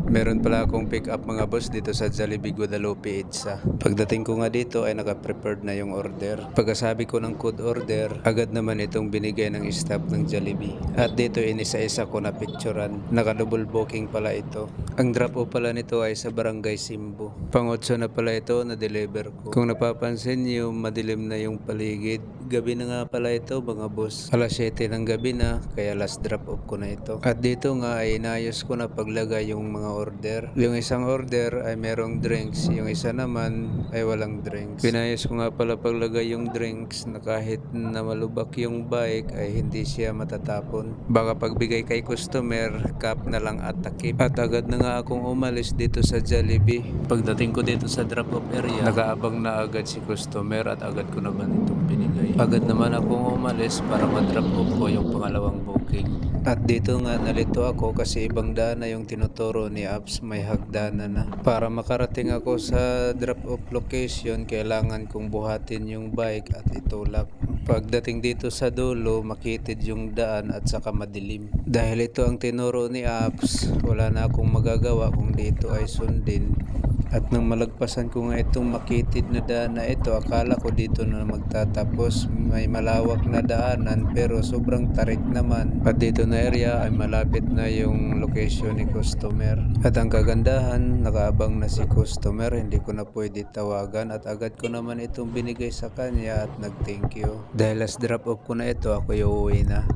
Meron pala akong pick up mga boss dito sa Jollibee Guadalupe EDSA. Pagdating ko nga dito ay naka-prepared na yung order. Pagkasabi ko ng code order, agad naman itong binigay ng staff ng Jollibee. At dito inisa-isa ko na picturean. Naka-double booking pala ito. Ang drop off pala nito ay sa Barangay Simbo. Pang-8 na pala ito na deliver ko. Kung napapansin niyo, madilim na yung paligid. Gabi na nga pala ito mga boss. Alas 7 ng gabi na, kaya last drop off ko na ito. At dito nga ay inayos ko na paglagay yung mga order. Yung isang order ay merong drinks, yung isa naman ay walang drinks. Pinayos ko nga pala paglagay yung drinks na kahit na malubak yung bike ay hindi siya matatapon. Baka pagbigay kay customer, cup na lang at takip. At agad na nga akong umalis dito sa Jollibee. Pagdating ko dito sa drop-off area, nakaabang na agad si customer at agad ko naman itong binigay. Agad naman akong umalis para ma-drop off ko yung pangalawang booking. At dito nga nalito ako kasi ibang daan na yung tinuturo ni Apps, may hagdanan na. Para makarating ako sa drop-off location, kailangan kong buhatin yung bike at itulak. Pagdating dito sa dulo, makitid yung daan at saka madilim. Dahil ito ang tinuro ni Apps, wala na akong magagawa kung dito ay sundin. At nang malagpasan ko nga itong makitid na daan na ito, akala ko dito na magtatapos. May malawak na daanan pero sobrang tarik naman. At dito na area ay malapit na yung location ni customer. At ang kagandahan, nakaabang na si customer, hindi ko na pwede tawagan at agad ko naman itong binigay sa kanya at nag-thank you. Dahil last drop off ko na ito, ako uuwi na.